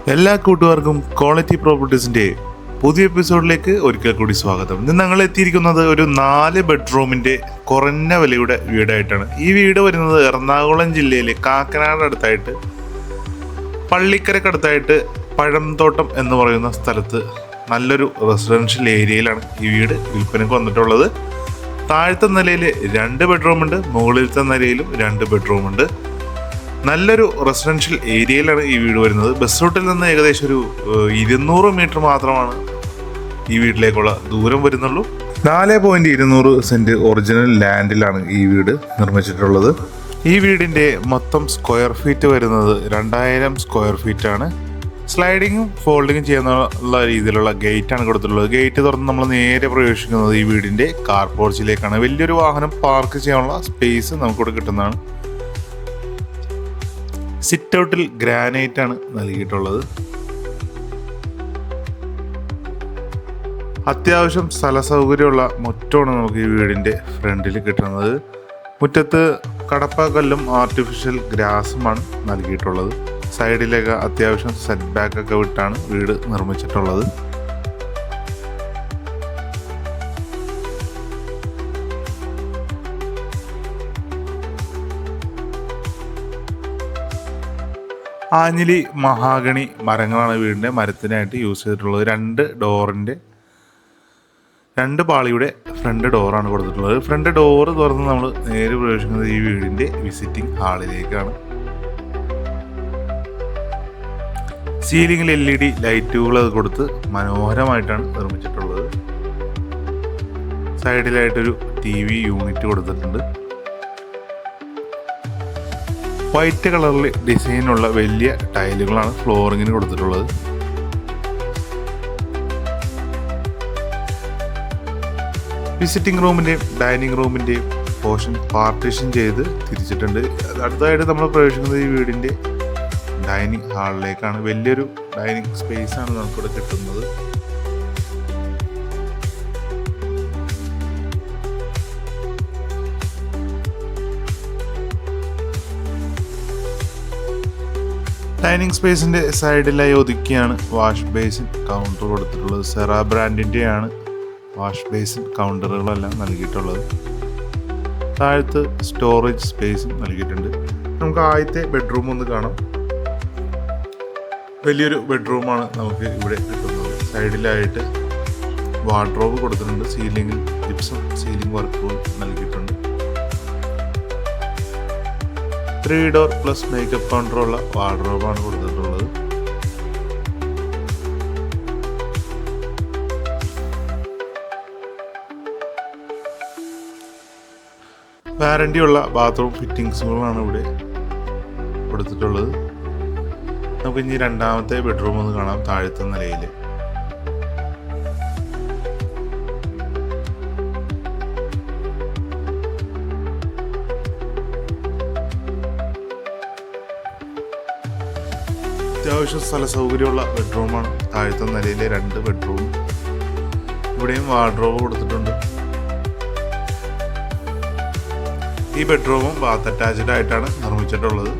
എല്ലാ കൂട്ടുകാർക്കും ക്വാളിറ്റി പ്രോപ്പർട്ടീസിൻ്റെ പുതിയ എപ്പിസോഡിലേക്ക് ഒരിക്കൽ കൂടി സ്വാഗതം. ഇന്ന് ഞങ്ങൾ എത്തിയിരിക്കുന്നത് ഒരു 4 ബെഡ്റൂമിൻ്റെ കുറഞ്ഞ വിലയുടെ വീടായിട്ടാണ്. ഈ വീട് വരുന്നത് എറണാകുളം ജില്ലയിലെ കാക്കനാട് അടുത്തായിട്ട് പള്ളിക്കരക്കടുത്തായിട്ട് പഴംതോട്ടം എന്ന് പറയുന്ന സ്ഥലത്ത് നല്ലൊരു റെസിഡൻഷ്യൽ ഏരിയയിലാണ് ഈ വീട് വിൽപ്പനയ്ക്ക് വന്നിട്ടുള്ളത്. താഴത്തെ നിലയിൽ 2 ബെഡ്റൂമുണ്ട്, മുകളിലത്തെ നിലയിലും 2 ബെഡ്റൂമുണ്ട്. നല്ലൊരു റെസിഡൻഷ്യൽ ഏരിയയിലാണ് ഈ വീട് വരുന്നത്. ബസ് റൂട്ടിൽ നിന്ന് ഏകദേശം ഒരു 200 മീറ്റർ മാത്രമാണ് ഈ വീട്ടിലേക്കുള്ള ദൂരം വരുന്നുള്ളൂ. 4.200 സെൻറ്റ് ഒറിജിനൽ ലാൻഡിലാണ് ഈ വീട് നിർമ്മിച്ചിട്ടുള്ളത്. ഈ വീടിൻ്റെ മൊത്തം സ്ക്വയർ ഫീറ്റ് വരുന്നത് 2000 സ്ക്വയർ ഫീറ്റാണ്. സ്ലൈഡിങ്ങും ഫോൾഡിങ്ങും ചെയ്യുന്നുള്ള രീതിയിലുള്ള ഗേറ്റാണ് കൊടുത്തിട്ടുള്ളത്. ഗേറ്റ് തുറന്ന് നമ്മൾ നേരെ പ്രവേശിക്കുന്നത് ഈ വീടിൻ്റെ കാർ പോർച്ചിലേക്കാണ്. വലിയൊരു വാഹനം പാർക്ക് ചെയ്യാനുള്ള സ്പേസ് നമുക്കിവിടെ കിട്ടുന്നതാണ്. സിറ്റ് ഔട്ടിൽ ഗ്രാനൈറ്റ് ആണ് നൽകിയിട്ടുള്ളത്. അത്യാവശ്യം സ്ഥല സൗകര്യമുള്ള മുറ്റമാണ് നമുക്ക് ഈ വീടിൻ്റെ ഫ്രണ്ടിൽ കിട്ടുന്നത്. മുറ്റത്ത് കടപ്പാക്കല്ലും ആർട്ടിഫിഷ്യൽ ഗ്രാസുമാണ് നൽകിയിട്ടുള്ളത്. സൈഡിലേക്ക് അത്യാവശ്യം സെറ്റ് ബാക്ക് ഒക്കെ വിട്ടാണ് വീട് നിർമ്മിച്ചിട്ടുള്ളത്. ആഞ്ഞിലി മഹാഗണി മരങ്ങളാണ് വീടിൻ്റെ മരത്തിനായിട്ട് യൂസ് ചെയ്തിട്ടുള്ളത്. 2 ഡോറിൻ്റെ 2 പാളിയുടെ ഫ്രണ്ട് ഡോറാണ് കൊടുത്തിട്ടുള്ളത്. ഫ്രണ്ട് ഡോറ് തുറന്ന് നമ്മൾ നേരെ പ്രവേശിക്കുന്നത് ഈ വീടിൻ്റെ വിസിറ്റിംഗ് ഹാളിലേക്കാണ്. സീലിംഗിൽ LED ലൈറ്റുകൾ അത് കൊടുത്ത് മനോഹരമായിട്ടാണ് നിർമ്മിച്ചിട്ടുള്ളത്. സൈഡിലായിട്ടൊരു TV യൂണിറ്റ് കൊടുത്തിട്ടുണ്ട്. വൈറ്റ് കളറിൽ ഡിസൈനുള്ള വലിയ ടൈലുകളാണ് ഫ്ലോറിങ്ങിന് കൊടുത്തിട്ടുള്ളത്. വിസിറ്റിംഗ് റൂമിൻ്റെയും ഡൈനിങ് റൂമിൻ്റെയും പോർഷൻ പാർട്ടീഷൻ ചെയ്ത് തിരിച്ചിട്ടുണ്ട്. അടുത്തതായിട്ട് നമ്മൾ പ്രവേശിക്കുന്നത് ഈ വീടിൻ്റെ ഡൈനിങ് ഹാളിലേക്കാണ്. വലിയൊരു ഡൈനിങ് സ്പേസ് ആണ് നമുക്കിവിടെ കിട്ടുന്നത്. ഡൈനിങ് സ്പേസിൻ്റെ സൈഡിലായി ഒതുക്കിയാണ് വാഷ് ബേസിൻ കൗണ്ടർ കൊടുത്തിട്ടുള്ളത്. സെറ ബ്രാൻഡിൻ്റെയാണ് വാഷ് ബേസിൻ കൗണ്ടറുകളെല്ലാം നൽകിയിട്ടുള്ളത്. താഴത്ത് സ്റ്റോറേജ് സ്പേസും നൽകിയിട്ടുണ്ട്. നമുക്ക് ആദ്യത്തെ ബെഡ്റൂം ഒന്ന് കാണാം. വലിയൊരു ബെഡ്റൂമാണ് നമുക്ക് ഇവിടെ കിട്ടുന്നത്. സൈഡിലായിട്ട് വാർഡ്രോബ് കൊടുത്തിട്ടുണ്ട്. സീലിംഗിൽ ജിപ്സം സീലിംഗ് വർക്കുകൾ നൽകിയിട്ടുണ്ട്. 3 ഡോർ പ്ലസ് മേക്കപ്പ് കൗണ്ടറുള്ള വാർഡ്രോബാണ് കൊടുത്തിട്ടുള്ളത്. വാറണ്ടിയുള്ള ബാത്റൂം ഫിറ്റിംഗ്സുകളാണ് ഇവിടെ കൊടുത്തിട്ടുള്ളത്. നമുക്ക് ഇനി രണ്ടാമത്തെ ബെഡ്റൂം ഒന്ന് കാണാം. താഴത്തെ നിലയിൽ അത്യാവശ്യം സ്ഥല സൗകര്യമുള്ള ബെഡ്റൂമാണ് താഴത്തെ നിലയിലെ 2 ബെഡ്റൂം. ഇവിടെയും വാർഡ്രോബ് കൊടുത്തിട്ടുണ്ട്. ഈ ബെഡ്റൂമും ബാത്ത് അറ്റാച്ച്ഡ് ആയിട്ടാണ് നിർമ്മിച്ചിട്ടുള്ളത്.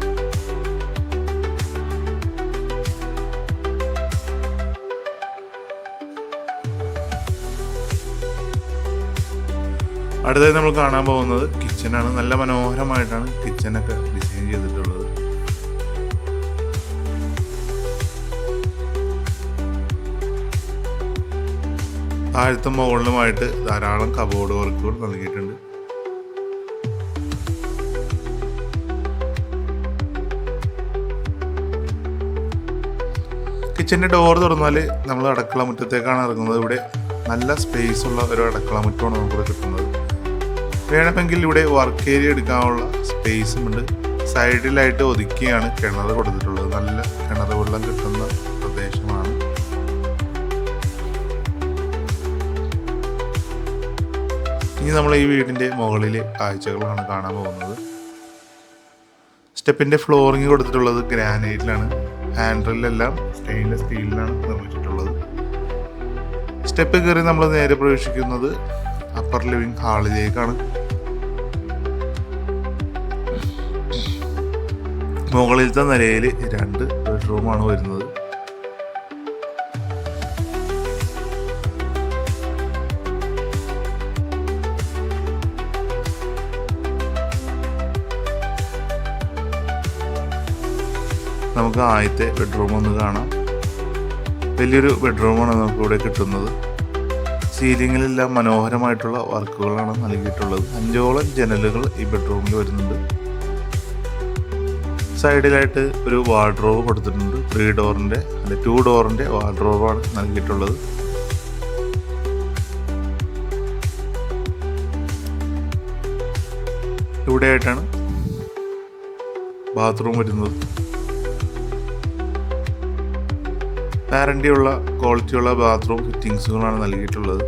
അടുത്തതായി നമ്മൾ കാണാൻ പോകുന്നത് കിച്ചനാണ്. നല്ല മനോഹരമായിട്ടാണ് കിച്ചനൊക്കെ ഡിസൈൻ ചെയ്തിട്ടുള്ളത്. താഴത്തും മുകളിലുമായിട്ട് ധാരാളം കബോർഡ് വർക്കുകൾ നൽകിയിട്ടുണ്ട്. കിച്ചൻ്റെ ഡോർ തുറന്നാൽ നമ്മൾ അടുക്കള മുറ്റത്തേക്കാണ് ഇറങ്ങുന്നത്. ഇവിടെ നല്ല സ്പേസ് ഉള്ള ഒരു അടുക്കള മുറ്റമാണ് നമുക്കിവിടെ കിട്ടുന്നത്. വേണമെങ്കിൽ ഇവിടെ വർക്ക് ഏരിയ എടുക്കാനുള്ള സ്പേസും ഉണ്ട്. സൈഡിലായിട്ട് ഒതുക്കിയാണ് കിണർ കൊടുത്തിട്ടുള്ളത്. നല്ല കിണർ വെള്ളം കിട്ടുന്ന പ്രദേശമാണ്. ഇനി നമ്മൾ ഈ വീടിൻ്റെ മുകളിലെ കാഴ്ചകളാണ് കാണാൻ പോകുന്നത്. സ്റ്റെപ്പിൻ്റെ ഫ്ലോറിങ് കൊടുത്തിട്ടുള്ളത് ഗ്രാനൈറ്റിലാണ്. ഹാൻഡിലെല്ലാം സ്റ്റെയിൻലെസ് സ്റ്റീലിലാണ് നിർമ്മിച്ചിട്ടുള്ളത്. സ്റ്റെപ്പ് കയറി നമ്മൾ നേരെ പ്രവേശിക്കുന്നത് അപ്പർ ലിവിംഗ് ഹാളിലേക്കാണ്. മുകളിലത്തെ നിലയിൽ 2 ബെഡ്റൂമാണ് വരുന്നത്. നമുക്ക് ആദ്യത്തെ ബെഡ്റൂം ഒന്ന് കാണാം. വലിയൊരു ബെഡ്റൂമാണ് നമുക്കിവിടെ കിട്ടുന്നത്. സീലിങ്ങിലെല്ലാം മനോഹരമായിട്ടുള്ള വർക്കുകളാണ് നൽകിയിട്ടുള്ളത്. 5ഓളം ജനലുകൾ ഈ ബെഡ്റൂമിൽ വരുന്നുണ്ട്. സൈഡിലായിട്ട് ഒരു വാർഡ്രോബ് കൊടുത്തിട്ടുണ്ട്. 2 ഡോറിൻ്റെ വാർഡ്രോബാണ് നൽകിയിട്ടുള്ളത്. ഇവിടെയായിട്ടാണ് ബാത്റൂം വരുന്നത്. വാറണ്ടിയുള്ള ക്വാളിറ്റിയുള്ള ബാത്റൂം ഫിറ്റിങ്സുകളാണ് നൽകിയിട്ടുള്ളത്.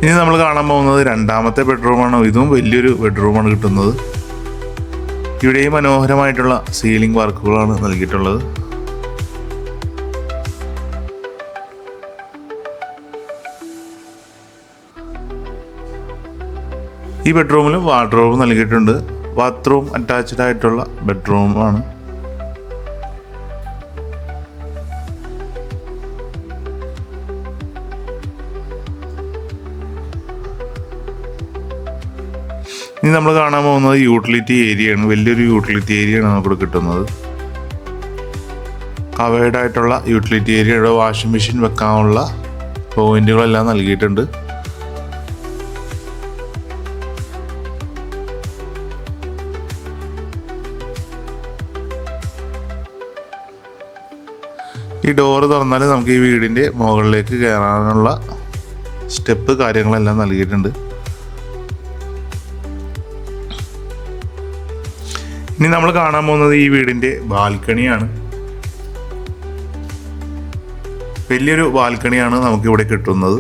ഇനി നമ്മൾ കാണാൻ പോകുന്നത് രണ്ടാമത്തെ ബെഡ്റൂമാണ്. ഇതും വലിയൊരു ബെഡ്റൂമാണ് കിട്ടുന്നത്. ഇവിടെയും മനോഹരമായിട്ടുള്ള സീലിംഗ് വർക്കുകളാണ് നൽകിയിട്ടുള്ളത്. ഈ ബെഡ്റൂമിൽ വാർഡ്രോബ് നൽകിയിട്ടുണ്ട്. ബാത്റൂം അറ്റാച്ച്ഡ് ആയിട്ടുള്ള ബെഡ്റൂമാണ്. ഇനി നമ്മൾ കാണാൻ പോകുന്നത് യൂട്ടിലിറ്റി ഏരിയയാണ്. വലിയൊരു യൂട്ടിലിറ്റി ഏരിയയാണ് നമുക്കിവിടെ കിട്ടുന്നത്. കവേർഡ് ആയിട്ടുള്ള യൂട്ടിലിറ്റി ഏരിയയുടെ വാഷിംഗ് മെഷീൻ വെക്കാനുള്ള പോയിന്റുകളെല്ലാം നൽകിയിട്ടുണ്ട്. ഈ ഡോറ് തുറന്നാൽ നമുക്ക് ഈ വീടിൻ്റെ മുകളിലേക്ക് കയറാനുള്ള സ്റ്റെപ്പ് കാര്യങ്ങളെല്ലാം നൽകിയിട്ടുണ്ട്. ഇനി നമ്മൾ കാണാൻ പോകുന്നത് ഈ വീടിൻ്റെ ബാൽക്കണിയാണ്. വലിയൊരു ബാൽക്കണിയാണ് നമുക്കിവിടെ കിട്ടുന്നത്.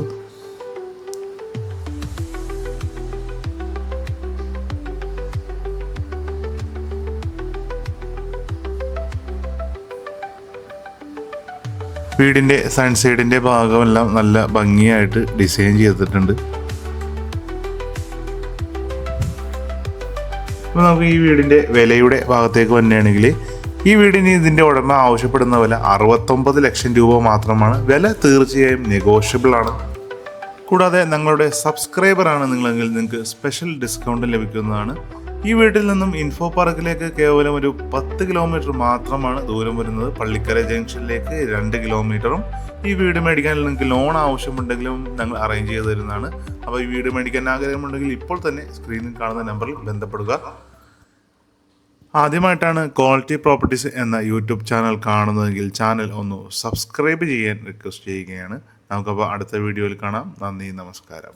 വീടിൻ്റെ സൺസൈഡിൻ്റെ ഭാഗമെല്ലാം നല്ല ഭംഗിയായിട്ട് ഡിസൈൻ ചെയ്തിട്ടുണ്ട്. അപ്പോൾ നമുക്ക് ഈ വീടിൻ്റെ വിലയുടെ ഭാഗത്തേക്ക് വരികയാണെങ്കിൽ ഈ വീടിന് ഇതിൻ്റെ ഉടമ ആവശ്യപ്പെടുന്ന വില 69 ലക്ഷം രൂപ മാത്രമാണ്. വില തീർച്ചയായും നെഗോഷ്യബിൾ ആണ്. കൂടാതെ ഞങ്ങളുടെ സബ്സ്ക്രൈബറാണ് നിങ്ങളെങ്കിൽ നിങ്ങൾക്ക് സ്പെഷ്യൽ ഡിസ്കൗണ്ട് ലഭിക്കുന്നതാണ്. ഈ വീട്ടിൽ നിന്നും ഇൻഫോ പാർക്കിലേക്ക് കേവലം ഒരു 10 കിലോമീറ്റർ മാത്രമാണ് ദൂരം വരുന്നത്. പള്ളിക്കര ജംഗ്ഷനിലേക്ക് 2 കിലോമീറ്ററും. ഈ വീട് മേടിക്കാൻ നിങ്ങൾക്ക് ലോൺ ആവശ്യമുണ്ടെങ്കിലും ഞങ്ങൾ അറേഞ്ച് ചെയ്ത് തരുന്നതാണ്. അപ്പോൾ ഈ വീട് മേടിക്കാൻ ആഗ്രഹമുണ്ടെങ്കിൽ ഇപ്പോൾ തന്നെ സ്ക്രീനിൽ കാണുന്ന നമ്പറിൽ ബന്ധപ്പെടുക. ആദ്യമായിട്ടാണ് ക്വാളിറ്റി പ്രോപ്പർട്ടീസ് എന്ന യൂട്യൂബ് ചാനൽ കാണുന്നതെങ്കിൽ ചാനൽ ഒന്ന് സബ്സ്ക്രൈബ് ചെയ്യാൻ റിക്വസ്റ്റ് ചെയ്യുകയാണ്. നമുക്കപ്പോൾ അടുത്ത വീഡിയോയിൽ കാണാം. നന്ദി, നമസ്കാരം.